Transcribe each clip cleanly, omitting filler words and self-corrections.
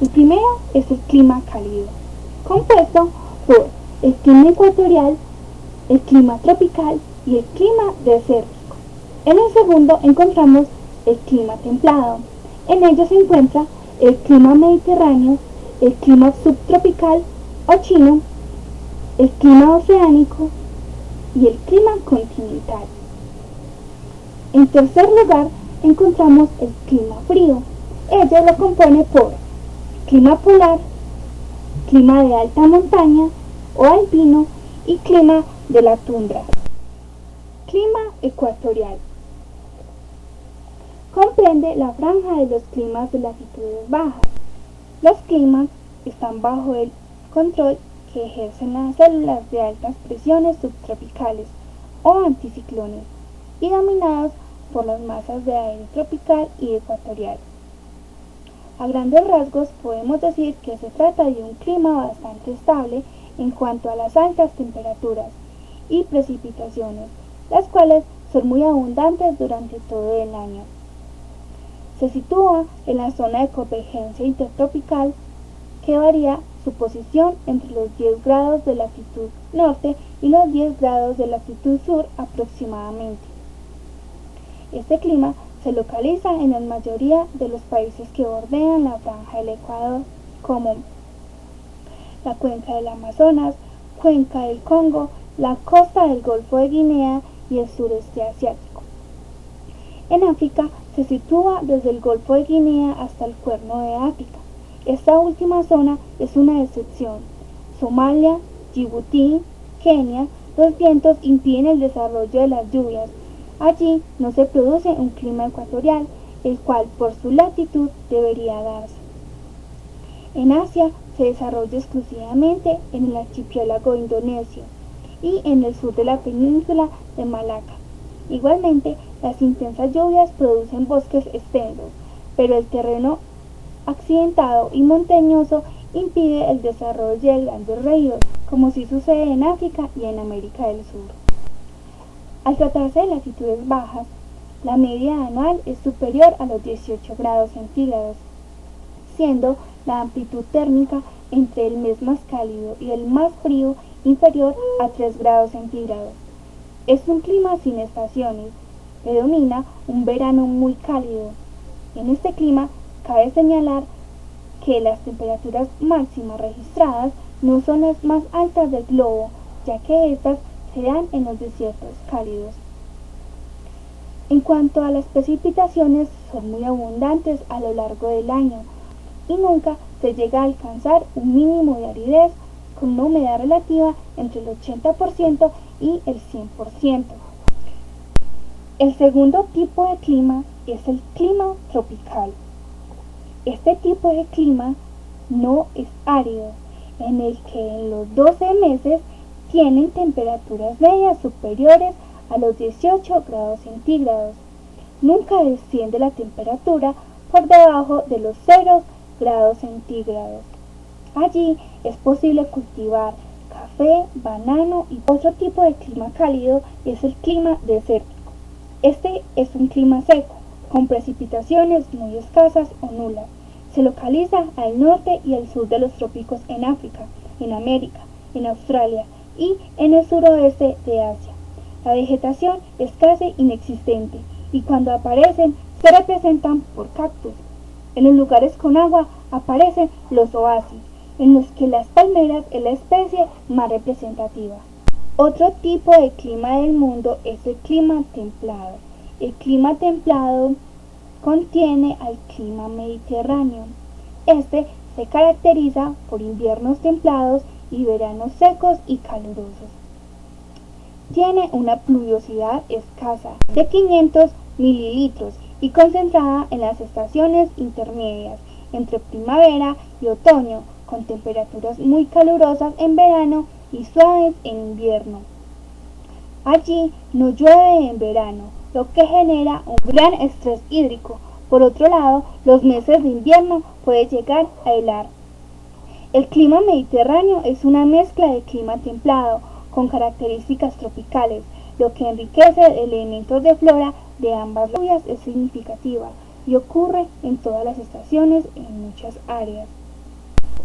El primero es el clima cálido, compuesto por el clima ecuatorial, el clima tropical y el clima desértico. En el segundo encontramos el clima templado. En ello se encuentra el clima mediterráneo, el clima subtropical o chino, el clima oceánico y el clima continental. En tercer lugar encontramos el clima frío. Ello lo compone por clima polar, clima de alta montaña o alpino y clima de la tundra. Clima ecuatorial. Comprende la franja de los climas de latitudes bajas. Los climas están bajo el control que ejercen las células de altas presiones subtropicales o anticiclones y dominados por las masas de aire tropical y ecuatorial. A grandes rasgos podemos decir que se trata de un clima bastante estable en cuanto a las altas temperaturas y precipitaciones, las cuales son muy abundantes durante todo el año. Se sitúa en la zona de convergencia intertropical que varía su posición entre los 10 grados de latitud norte y los 10 grados de latitud sur aproximadamente. Este clima se localiza en la mayoría de los países que bordean la franja del Ecuador, como la cuenca del Amazonas, cuenca del Congo, la costa del Golfo de Guinea y el sureste asiático. En África se sitúa desde el Golfo de Guinea hasta el Cuerno de África. Esta última zona es una excepción. Somalia, Djibouti, Kenia, los vientos impiden el desarrollo de las lluvias. Allí no se produce un clima ecuatorial, el cual por su latitud debería darse. En Asia se desarrolla exclusivamente en el archipiélago indonesio y en el sur de la península de Malaca. Igualmente, las intensas lluvias producen bosques extensos, pero el terreno accidentado y montañoso impide el desarrollo de grandes ríos, como sí sucede en África y en América del Sur. Al tratarse de latitudes bajas, la media anual es superior a los 18 grados centígrados, siendo la amplitud térmica entre el mes más cálido y el más frío inferior a 3 grados centígrados. Es un clima sin estaciones, predomina un verano muy cálido. En este clima cabe señalar que las temperaturas máximas registradas no son las más altas del globo, ya que estas se dan en los desiertos cálidos. En cuanto a las precipitaciones, son muy abundantes a lo largo del año y nunca se llega a alcanzar un mínimo de aridez con una humedad relativa entre el 80% y el 100%. El segundo tipo de clima es el clima tropical. Este tipo de clima no es árido, en el que en los 12 meses tienen temperaturas medias superiores a los 18 grados centígrados. Nunca desciende la temperatura por debajo de los 0 grados centígrados. Allí es posible cultivar café, banano y otro tipo de clima cálido es el clima desértico. Este es un clima seco, con precipitaciones muy escasas o nulas. Se localiza al norte y al sur de los trópicos en África, en América, en Australia y en el suroeste de Asia. La vegetación es casi inexistente y cuando aparecen se representan por cactus. En los lugares con agua aparecen los oasis, en los que las palmeras es la especie más representativa. Otro tipo de clima del mundo es el clima templado. El clima templado contiene al clima mediterráneo. Este se caracteriza por inviernos templados y veranos secos y calurosos. Tiene una pluviosidad escasa de 500 mililitros y concentrada en las estaciones intermedias entre primavera y otoño, con temperaturas muy calurosas en verano y suaves en invierno. Allí no llueve en verano, lo que genera un gran estrés hídrico. Por otro lado, los meses de invierno puede llegar a helar. El clima mediterráneo es una mezcla de clima templado con características tropicales, lo que enriquece elementos de flora de ambas lluvias es significativa y ocurre en todas las estaciones en muchas áreas.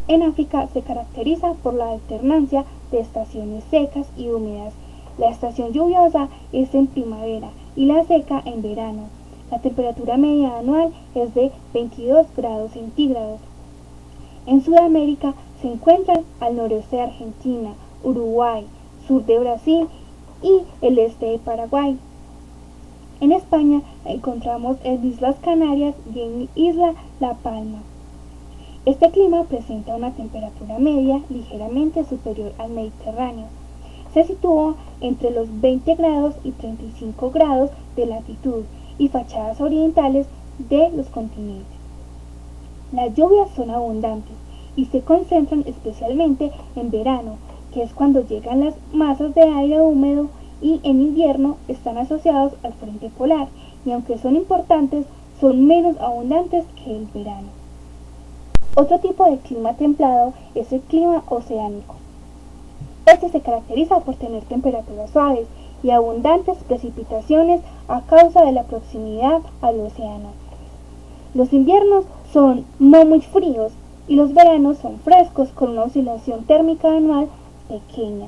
En África se caracteriza por la alternancia de estaciones secas y húmedas. La estación lluviosa es en primavera y la seca en verano. La temperatura media anual es de 22 grados centígrados. En Sudamérica se encuentran al noreste de Argentina, Uruguay, sur de Brasil y el este de Paraguay. En España encontramos en Islas Canarias y en Isla La Palma. Este clima presenta una temperatura media ligeramente superior al Mediterráneo. Se sitúa entre los 20 grados y 35 grados de latitud y fachadas orientales de los continentes. Las lluvias son abundantes y se concentran especialmente en verano, que es cuando llegan las masas de aire húmedo, y en invierno están asociados al frente polar, y aunque son importantes, son menos abundantes que el verano. Otro tipo de clima templado es el clima oceánico. Este se caracteriza por tener temperaturas suaves y abundantes precipitaciones a causa de la proximidad al océano. Los inviernos son no muy fríos y los veranos son frescos con una oscilación térmica anual pequeña.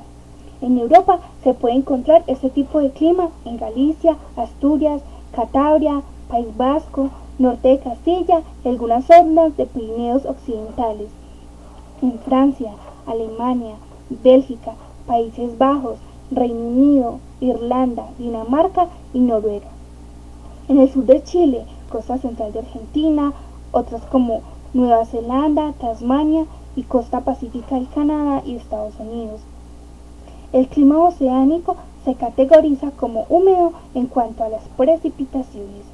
En Europa se puede encontrar este tipo de clima en Galicia, Asturias, Cantabria, País Vasco, norte de Castilla y algunas zonas de Pirineos occidentales. En Francia, Alemania, Bélgica, Países Bajos, Reino Unido, Irlanda, Dinamarca y Noruega. En el sur de Chile, costa central de Argentina, otras como Nueva Zelanda, Tasmania y costa pacífica del Canadá y Estados Unidos. El clima oceánico se categoriza como húmedo en cuanto a las precipitaciones.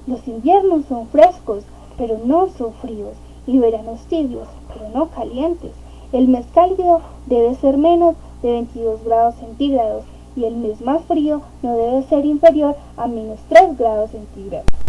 Los inviernos son frescos, pero no son fríos, y veranos tibios, pero no calientes. El mes cálido debe ser menos de 22 grados centígrados y el mes más frío no debe ser inferior a menos 3 grados centígrados.